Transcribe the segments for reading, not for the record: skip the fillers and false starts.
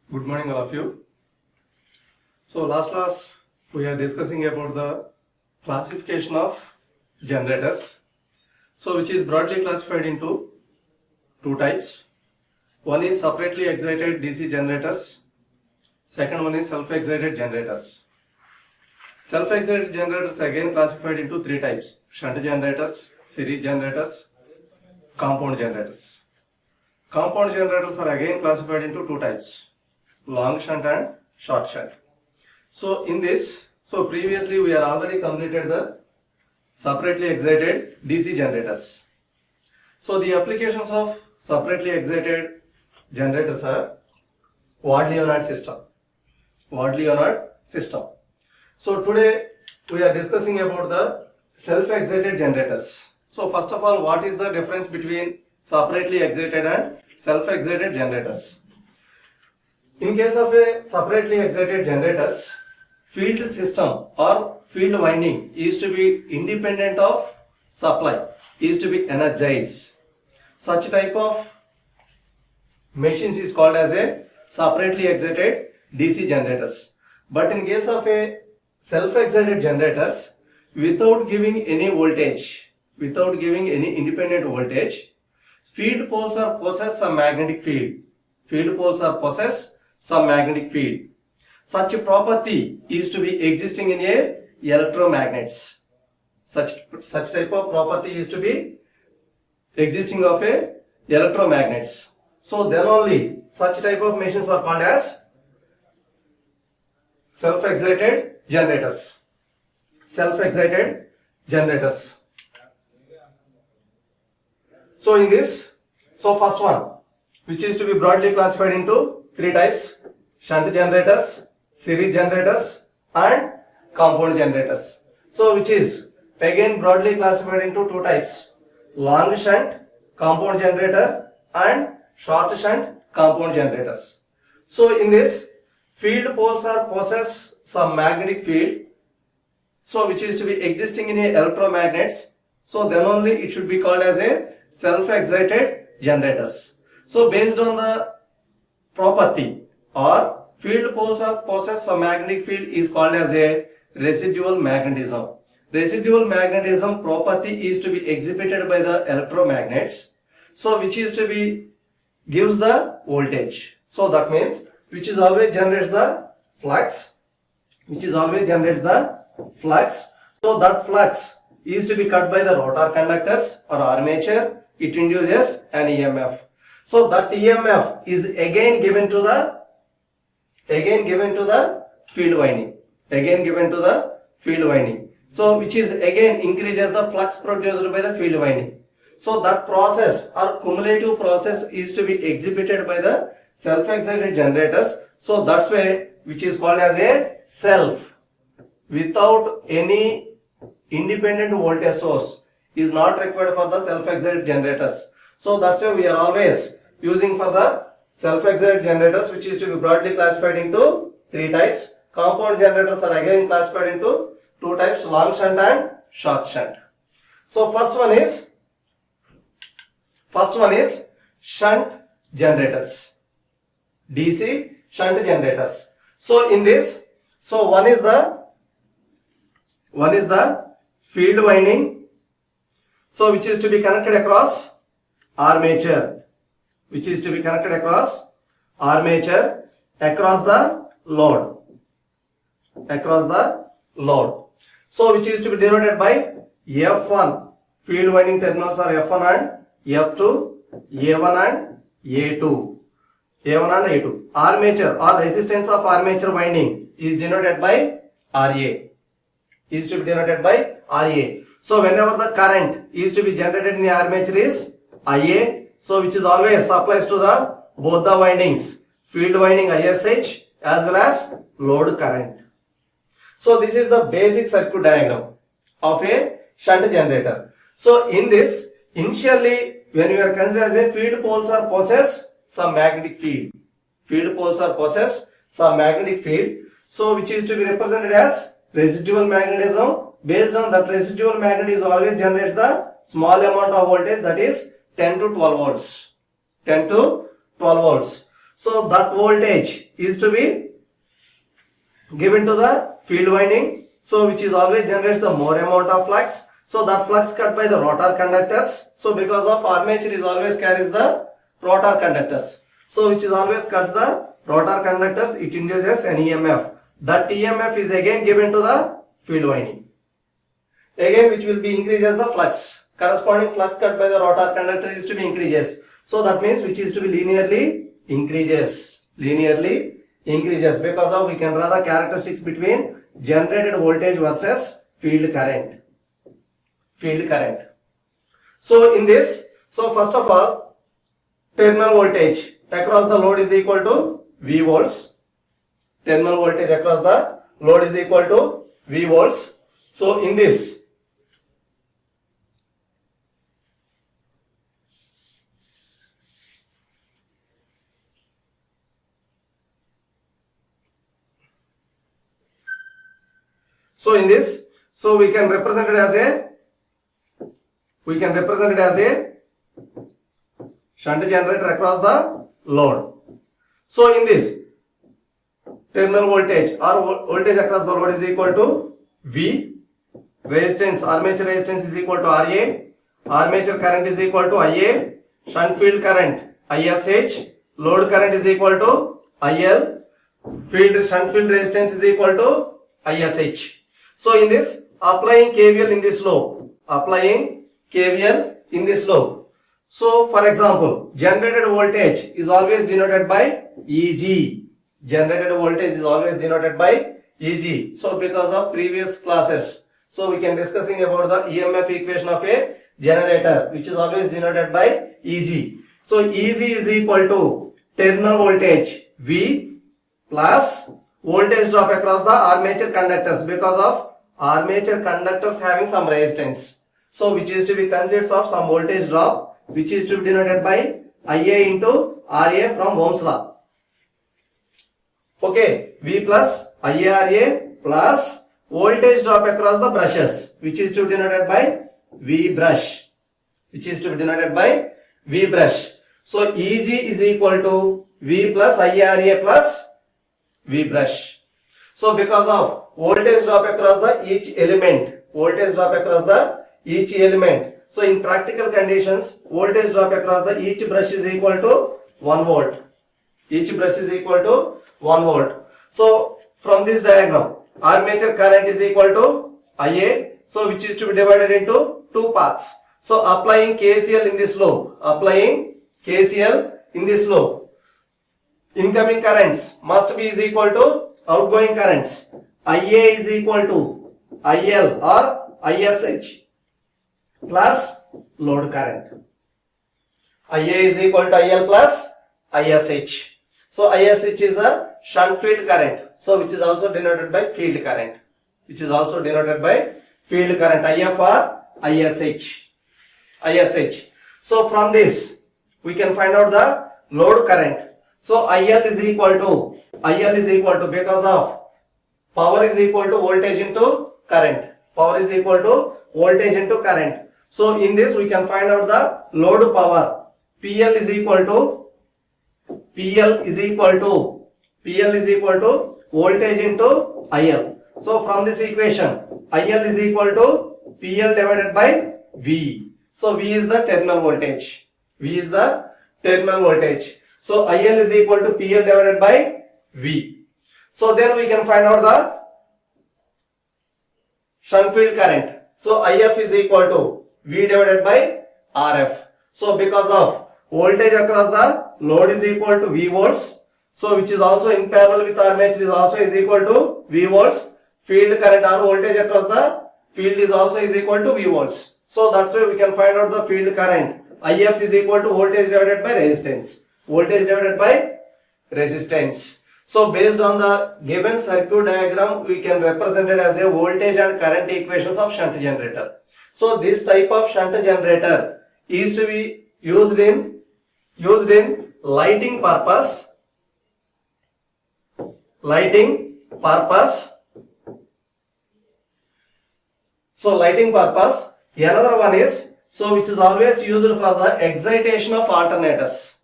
Good morning, all of you. So, last class we are discussing about the classification of generators. So, which is broadly classified into two types. One is separately excited DC generators. Second one is self-excited generators. Self-excited generators again classified into three types: shunt generators, series generators, compound generators. Compound generators are again classified into two types: long shunt and short shunt. So in this, previously we are already completed the separately excited DC generators. So the applications of separately excited generators are Ward-Leonard system. Ward-Leonard system. So today we are discussing about the self-excited generators. So first of all, what is the difference between separately excited and self-excited generators? In case of a separately excited generators, field system or field winding is to be independent of supply, is to be energized. Such type of machines is called as a separately excited DC generators. But in case of a self-excited generators, without giving any voltage, without giving any independent voltage, field poles are possess some magnetic field. Field poles are possess some magnetic field. Such a property is to be existing in a electromagnets. Such type of property is to be existing of a electromagnets. So then only such type of machines are called as self-excited generators. Self-excited generators. So in this, first one, which is to be broadly classified into three types: shunt generators, series generators and compound generators. So which is again broadly classified into two types: long shunt compound generator and short shunt compound generators. So in this, field poles are possess some magnetic field, so which is to be existing in a electromagnets. So then only it should be called as a self-excited generators. So based on the property or field poles are possess a magnetic field is called as a residual magnetism. Residual magnetism property is to be exhibited by the electromagnets, so which is to be gives the voltage. So that means which is always generates the flux, which is always generates the flux. So that flux is to be cut by the rotor conductors or armature. It induces an EMF. So that EMF is again given to the field winding. Again given to the field winding. So which is again increases the flux produced by the field winding. So that process or cumulative process is to be exhibited by the self-excited generators. So that's why which is called as a self. Without any independent voltage source is not required for the self-excited generators. So that's why we are always using for the self-excited generators, which is to be broadly classified into three types. Compound generators are again classified into two types: long shunt and short shunt. So first one is shunt generators, DC shunt generators. So in this, one is the field winding, so which is to be connected across armature, across the load, so which is to be denoted by F1. Field winding terminals are F1 and F2, A1 and A2. Armature or resistance of armature winding is denoted by RA. So whenever the current is to be generated in the armature is IA, so which is always supplies to the both the windings, field winding ISH as well as load current. So this is the basic circuit diagram of a shunt generator. So in this, initially when you are considered as a field poles are possess some magnetic field. So which is to be represented as residual magnetism. Based on that residual magnetism always generates the small amount of voltage, that is 10 to 12 volts. So that voltage is to be given to the field winding, so which is always generates the more amount of flux. So that flux cut by the rotor conductors. So because of armature is always carries the rotor conductors. So which is always cuts the rotor conductors, it induces an EMF. That EMF is again given to the field winding. Again which will be increases the flux. Corresponding flux cut by the rotor conductor is to be increases. So that means which is to be linearly increases. Linearly increases because of we can draw the characteristics between generated voltage versus field current. Field current. So in this, so first of all, terminal voltage across the load is equal to V volts. Terminal voltage across the load is equal to V volts. So in this, so we can represent it as a shunt generator across the load. So in this, terminal voltage or voltage across the load is equal to V, resistance, armature resistance is equal to RA, armature current is equal to IA, shunt field current ISH, load current is equal to IL, shunt field resistance is equal to ISH. So in this, applying KVL in this loop, So for example, generated voltage is always denoted by EG. Generated voltage is always denoted by EG. So because of previous classes, so we can discussing about the EMF equation of a generator, which is always denoted by EG. So EG is equal to terminal voltage V plus voltage drop across the armature conductors, because of armature conductors having some resistance. So which is to be consists of some voltage drop, which is to be denoted by IA into RA from Ohm's law. Okay, V plus IARA plus voltage drop across the brushes, which is to be denoted by V brush. So EG is equal to V plus IARA plus V brush. So because of voltage drop across the each element, so in practical conditions, voltage drop across the each brush is equal to 1 volt. So from this diagram, armature current is equal to IA, so which is to be divided into two parts. So applying KCL in this loop, incoming currents must be is equal to outgoing currents. IA is equal to IL or ISH plus load current. IA is equal to IL plus ISH. So ISH is the shunt field current, so which is also denoted by field current. IF or ISH. So from this we can find out the load current. So IL is equal to because of power is equal to voltage into current. So in this we can find out the load power. PL is equal to voltage into IL. So from this equation, IL is equal to PL divided by V. So V is the terminal voltage. So IL is equal to PL divided by V. So then we can find out the shunt field current. So IF is equal to V divided by RF. So because of voltage across the load is equal to V volts, so which is also in parallel with armature is also is equal to V volts. Field current or voltage across the field is also is equal to V volts. So that's why we can find out the field current. IF is equal to voltage divided by resistance. So based on the given circuit diagram, we can represent it as a voltage and current equations of shunt generator. So this type of shunt generator is to be used in lighting purpose. So lighting purpose. Another one is, so which is always used for the excitation of alternators.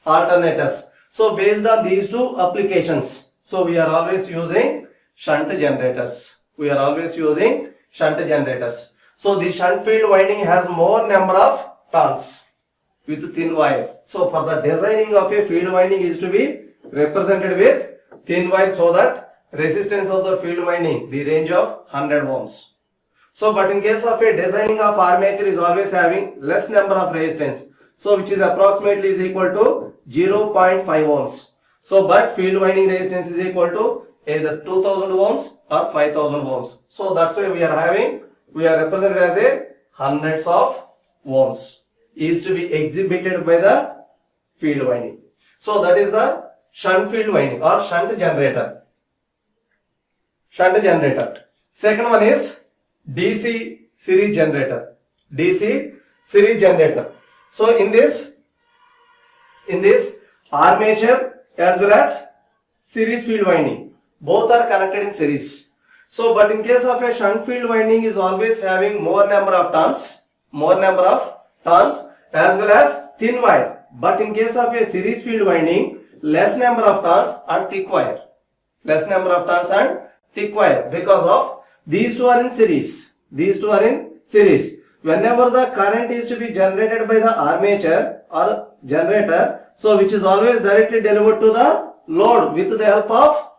alternators. So based on these two applications, so we are always using shunt generators. We are always using shunt generators. So the shunt field winding has more number of turns with thin wire. So for the designing of a field winding is to be represented with thin wire, so that resistance of the field winding the range of 100 ohms. So but in case of a designing of armature is always having less number of resistance, so which is approximately is equal to 0.5 ohms. So but field winding resistance is equal to either 2000 ohms or 5000 ohms. So that's why we are represented as a hundreds of ohms is to be exhibited by the field winding. So that is the shunt field winding or shunt generator. Shunt generator. Second one is DC series generator. DC series generator. So in this armature as well as series field winding, both are connected in series. So but in case of a shunt field winding is always having more number of turns as well as thin wire. But in case of a series field winding, less number of turns and thick wire. Less number of turns and thick wire, because of these two are in series. These two are in series. Whenever the current is to be generated by the armature or generator, so which is always directly delivered to the load with the help of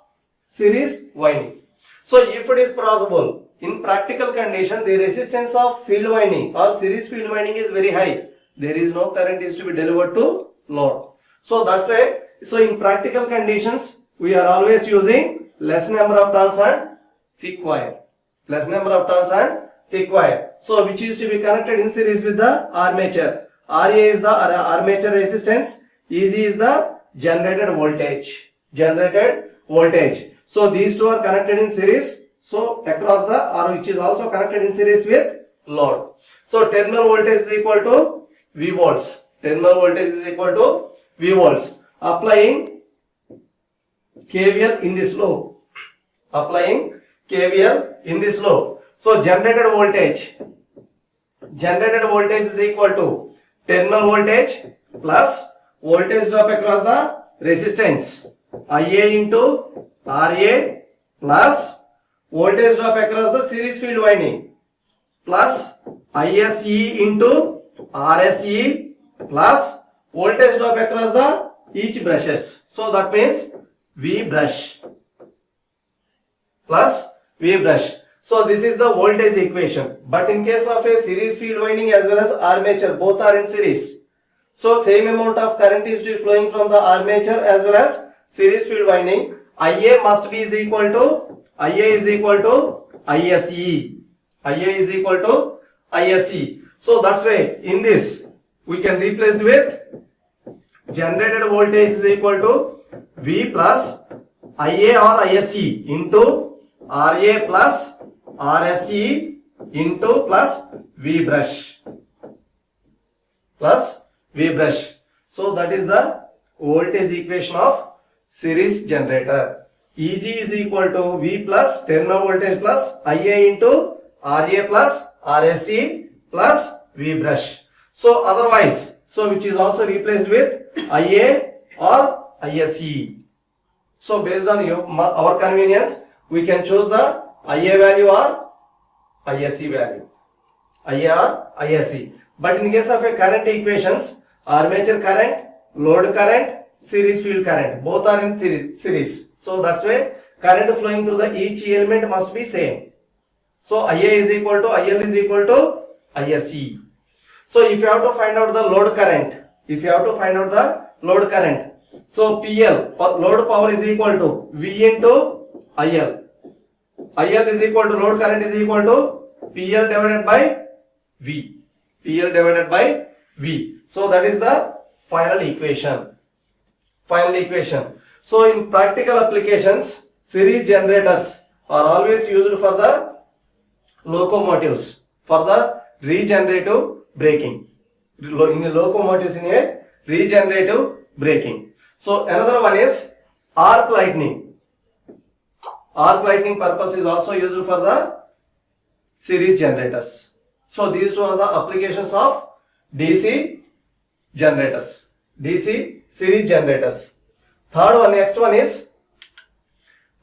series winding. So if it is possible, in practical condition, the resistance of field winding or series field winding is very high. There is no current is to be delivered to load. So that's why, so in practical conditions, we are always using less number of turns and thick wire. Less number of turns and thick wire. So which is to be connected in series with the armature. RA is the armature resistance. EG is the generated voltage. Generated voltage. So these two are connected in series. So across the or which is also connected in series with load. So terminal voltage is equal to V volts. Terminal voltage is equal to V volts. Applying KVL in this loop. Applying KVL in this loop. So generated voltage is equal to terminal voltage plus voltage drop across the resistance IA into RA plus voltage drop across the series field winding plus ISE into RSE plus voltage drop across the each brushes. So that means V brush plus V brush. So this is the voltage equation. But in case of a series field winding as well as armature, both are in series. So same amount of current is to be flowing from the armature as well as series field winding. IA must be is equal to ISE. IA is equal to ISE. So that's why in this we can replace with generated voltage is equal to V plus IA or ISE into RA plus RSE into plus V brush. So that is the voltage equation of series generator. EG is equal to V plus terminal voltage plus IA into RA plus RSE plus V brush. So otherwise, so which is also replaced with IA or ISE. So based on our convenience, we can choose the IA value or ISE value. IA or ISE. But in case of a current equations, armature current, load current, series field current, both are in series. So that's why current flowing through the each element must be same. So IA is equal to IL is equal to ISE. So if you have to find out the load current, so PL load power is equal to V into IL. IL is equal to load current is equal to PL divided by V. So that is the final equation. So in practical applications, series generators are always used for the locomotives, for the regenerative braking. In locomotives in a regenerative braking. So another one is arc lightning. Arc lightning purpose is also used for the series generators. So these two are the applications of DC generators. DC series generators. Third one, next one is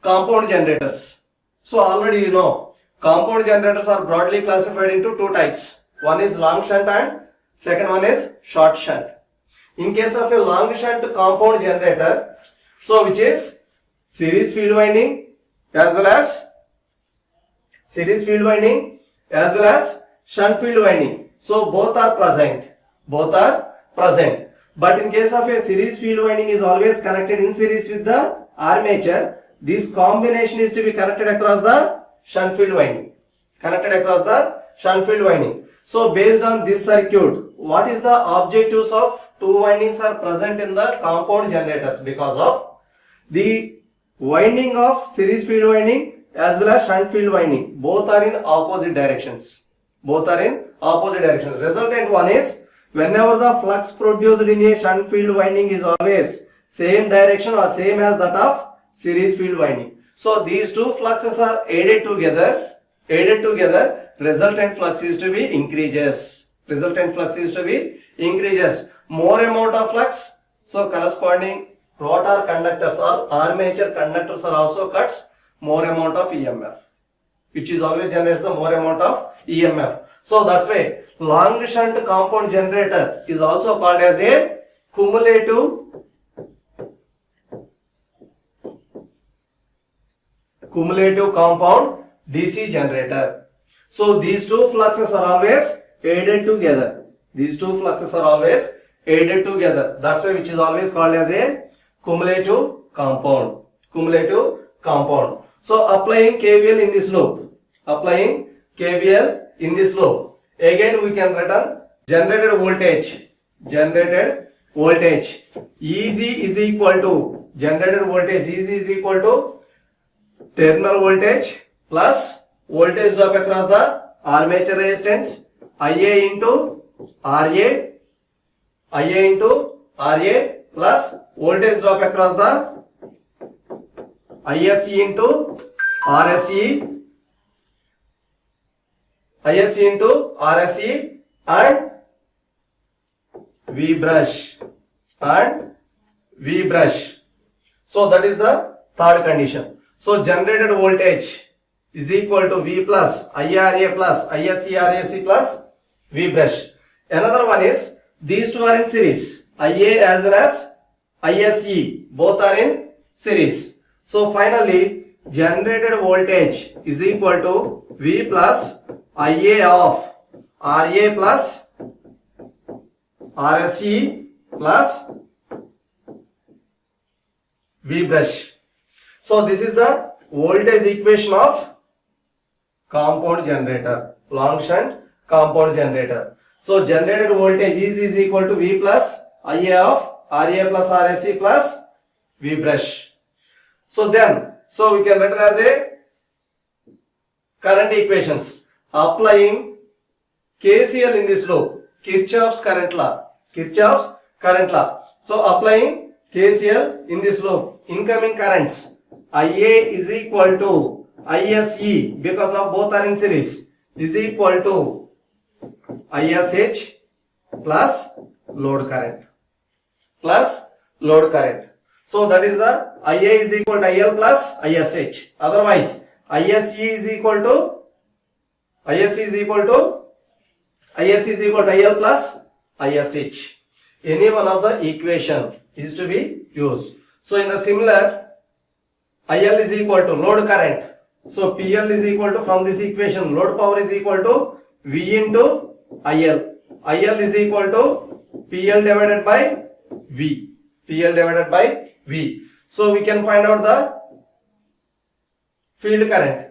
compound generators. So already you know, compound generators are broadly classified into two types. One is long shunt and second one is short shunt. In case of a long shunt compound generator, so which is series field winding as well as shunt field winding. So both are present. But in case of a series field winding is always connected in series with the armature, this combination is to be connected across the shunt field winding. So based on this circuit, what is the objectives of two windings are present in the compound generators? Because of the winding of series field winding as well as shunt field winding, both are in opposite directions. Resultant one is, whenever the flux produced in a shunt field winding is always same direction or same as that of series field winding. So these two fluxes are added together, resultant flux is to be increases. More amount of flux, so corresponding rotor conductors or armature conductors are also cuts more amount of EMF, which is always generates the more amount of EMF. So that's why long shunt compound generator is also called as a cumulative compound DC generator. So these two fluxes are always added together. That's why which is always called as a cumulative compound. So applying KVL in this loop. Again we can write generated voltage. EG is equal to terminal voltage plus voltage drop across the armature resistance IA into RA plus voltage drop across the ISC into RSE and V brush. So that is the third condition. So generated voltage is equal to V plus IRA plus ISC RAC plus V brush. Another one is these two are in series. IA as well as ISE both are in series. So finally generated voltage is equal to V plus IA of RA plus RSE plus V brush. So this is the voltage equation of compound generator, long shunt compound generator. So generated voltage is equal to V plus IA of RA plus RSE plus V brush. So we can write it as a current equations. Applying KCL in this loop, Kirchhoff's current law. So applying KCL in this loop, incoming currents IA is equal to ISE, because of both are in series, is equal to ISH plus load current. So that is the IA is equal to IL plus ISH. Otherwise ISE is equal to IL plus ISH. Any one of the equation is to be used. So in the similar, IL is equal to load current. So PL is equal to, from this equation, load power is equal to V into IL. IL is equal to PL divided by V. So we can find out the field current.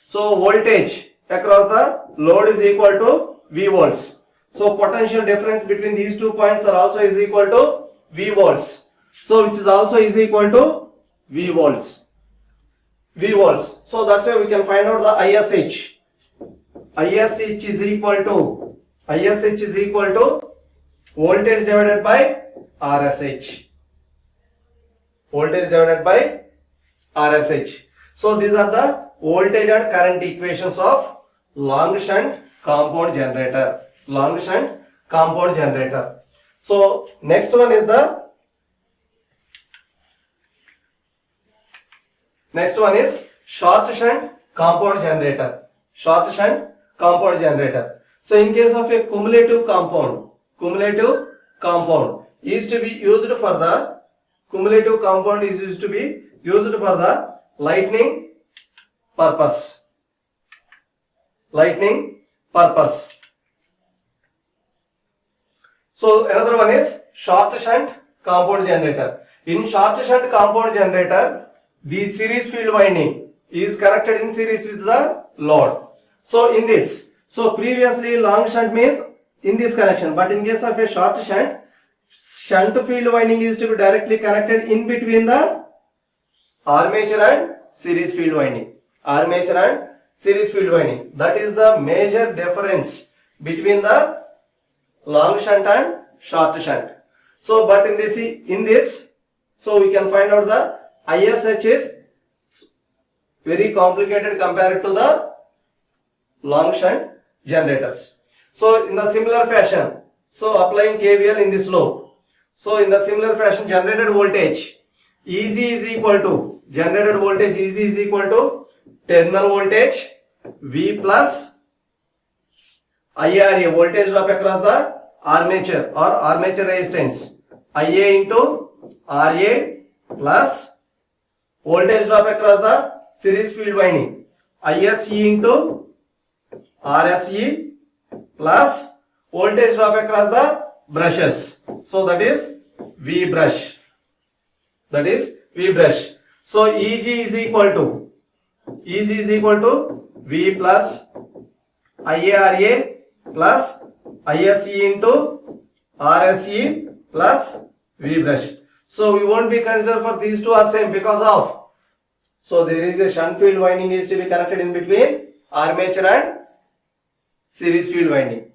So voltage across the load is equal to V volts. So potential difference between these 2 points are also is equal to V volts. So which is also is equal to V volts. So that's why we can find out the ISH. ISH is equal to voltage divided by RSH. So these are the voltage and current equations of long shunt compound generator. compound generator. So next one is short shunt compound generator. Short shunt compound generator. So in case of a cumulative compound is to be used for the lightning purpose. So another one is short shunt compound generator. In short shunt compound generator, the series field winding is connected in series with the load. So in this, previously long shunt means in this connection, but in case of a short shunt, shunt field winding is to be directly connected in between the armature and series field winding. That is the major difference between the long shunt and short shunt. So but in this, so we can find out the ISH is very complicated compared to the long shunt generators. So in the similar fashion, so applying KVL in this loop. So in the similar fashion, generated voltage EG is equal to terminal voltage V plus IARA, voltage drop across the armature or armature resistance, IA into RA plus voltage drop across the series field winding, ISE into RSE plus voltage drop across the brushes. So that is V brush. So EG is equal to V plus IARA plus ISE into RSE plus V brush. So we won't be considered for these two are same because of, so there is a shunt field winding is to be connected in between armature and series field winding.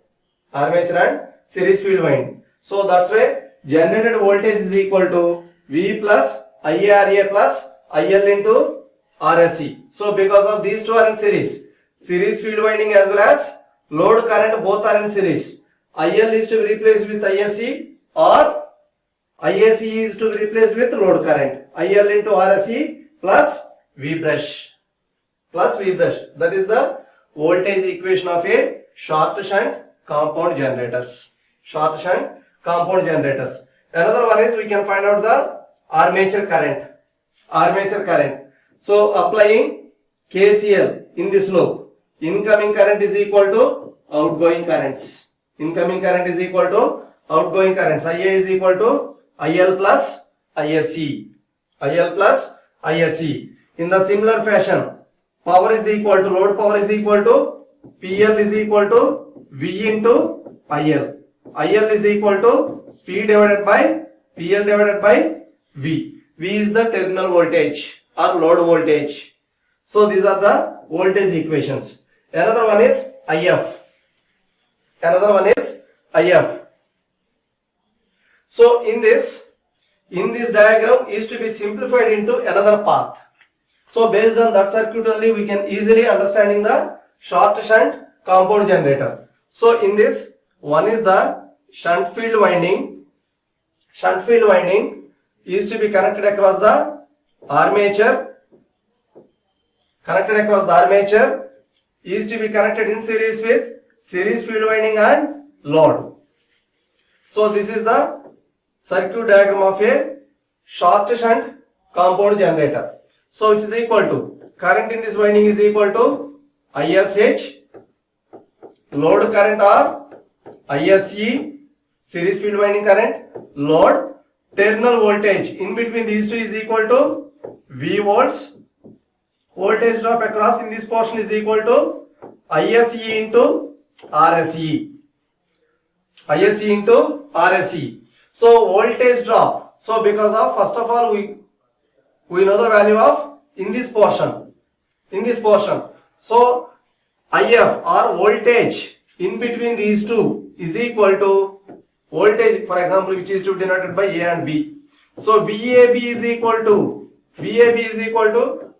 So that's why generated voltage is equal to V plus IARA plus IL into RSE. So because of these two are in series field winding as well as load current both are in series. IL is to be replaced with ISE or ISE is to be replaced with load current. IL into RSE plus V brush. That is the voltage equation of a short shunt compound generators. Another one is we can find out the armature current. So applying KCL in this loop, incoming current is equal to outgoing currents. IA is equal to IL plus ISE. In the similar fashion, power is equal to load power is equal to PL is equal to V into IL. IL is equal to P divided by PL divided by V. V is the terminal voltage or load voltage. So these are the voltage equations. Another one is IF. So in this diagram is to be simplified into another path. So based on that circuit only we can easily understanding the short shunt compound generator. So in this one is the shunt field winding is to be connected across the armature is to be connected in series with series field winding and load. So this is the circuit diagram of a short shunt compound generator. So which is equal to current in this winding is equal to ISH, load current or ISE, series field winding current, load, terminal voltage in between these two is equal to V volts, voltage drop across in this portion is equal to ISE into RSE. So voltage drop. So because of first of all we know the value of in this portion. So IF or voltage in between these two is equal to voltage, for example, which is to be denoted by A and B. So VAB is equal to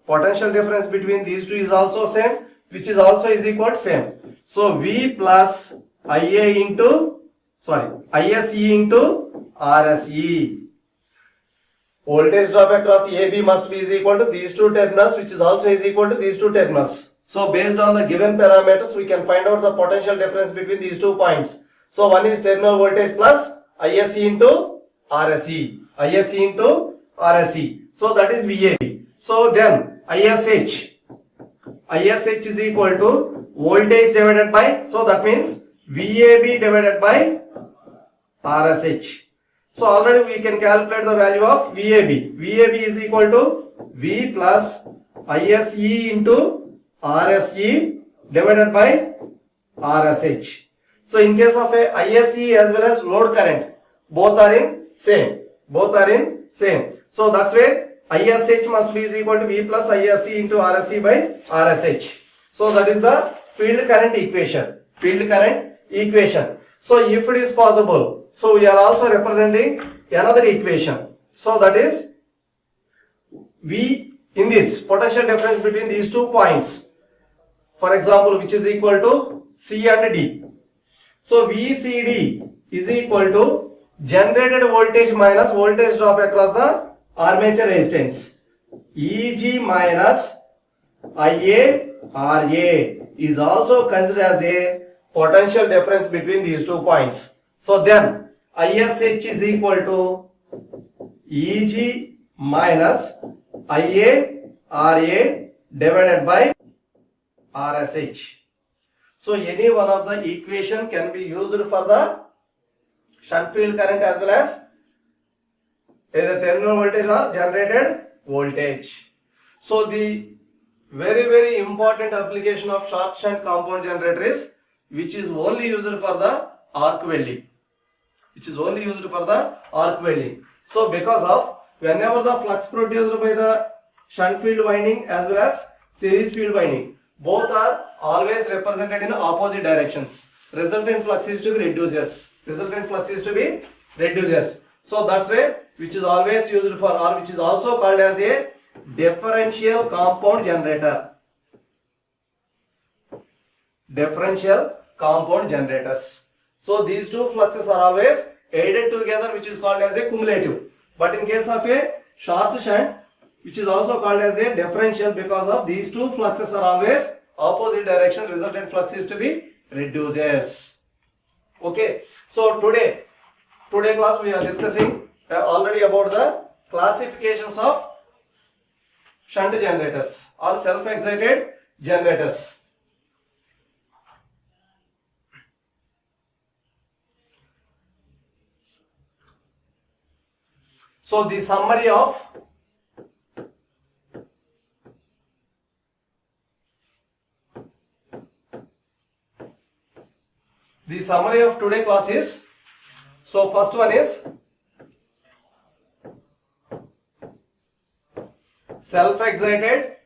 potential difference between these two is also same, which is also is equal to same. So V plus IA into ISE into RSE. Voltage drop across AB must be is equal to these two terminals, which is also is equal to these two terminals. So based on the given parameters, we can find out the potential difference between these 2 points. So one is terminal voltage plus ISE into RSE. ISE into RSE. So that is VAB. So then ISH is equal to voltage divided by, so that means VAB divided by RSH. So already we can calculate the value of VAB. VAB is equal to V plus ISE into RSE divided by RSH. So in case of a ISE as well as load current, both are in same. So that's why ISH must be is equal to V plus ISE into RSE by RSH. So that is the field current equation. So if it is possible, so we are also representing another equation. So that is V in this potential difference between these 2 points. For example, which is equal to C and D. So VCD is equal to generated voltage minus voltage drop across the armature resistance. EG minus IARA is also considered as a potential difference between these 2 points. So then ISH is equal to EG minus IARA divided by RSH. So any one of the equation can be used for the shunt field current as well as either terminal voltage or generated voltage. So the very important application of short shunt compound generator is which is only used for the arc welding. So because of whenever the flux produced by the shunt field winding as well as series field winding, both are always represented in opposite directions. Resultant flux is to be reduces. So that's why which is always used for, or which is also called as a differential compound generator. So these 2 fluxes are always added together, which is called as a cumulative. But in case of a short shunt, which is also called as a differential, because of these 2 fluxes are always opposite direction, resultant flux is to be reduces. Okay, so today class we are discussing already about the classifications of shunt generators or self-excited generators. So the summary of today class is, so first one is self-excited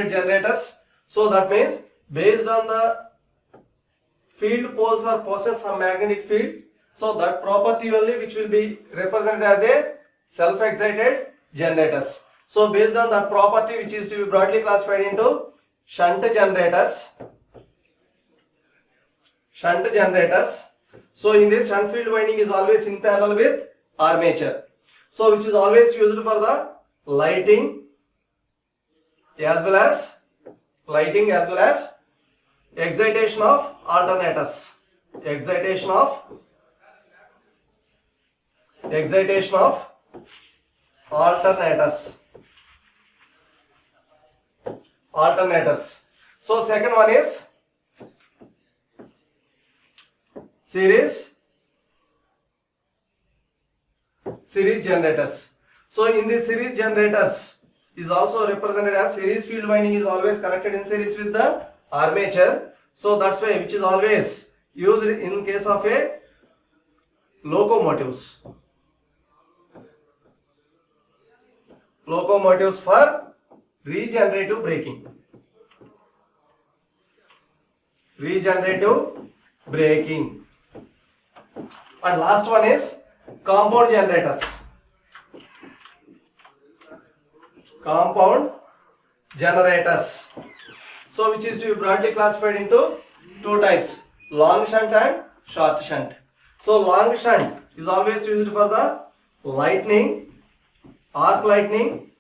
generators. So that means based on the field poles or possess some magnetic field, so that property only which will be represented as a self-excited generators. So based on that property, which is to be broadly classified into shunt generators. So in this, shunt field winding is always in parallel with armature. So which is always used for the lighting as well as excitation of alternators. So second one is series generators. So in the series generators is also represented as series field winding is always connected in series with the armature. So that's why which is always used in case of a locomotives for regenerative braking. And last one is compound generators. So which is to be broadly classified into two types, long shunt and short shunt. So long shunt is always used for the lightning, arc lightning,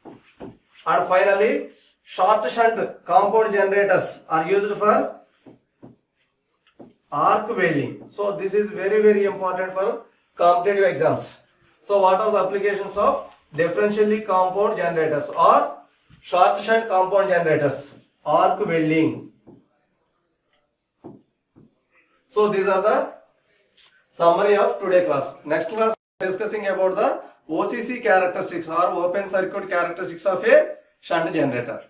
and finally short shunt compound generators are used for arc welding. So this is very important for competitive exams. So what are the applications of differentially compound generators or short shunt compound generators? Arc welding. So these are the summary of today class. Next class discussing about the OCC characteristics or open circuit characteristics of a shunt generator.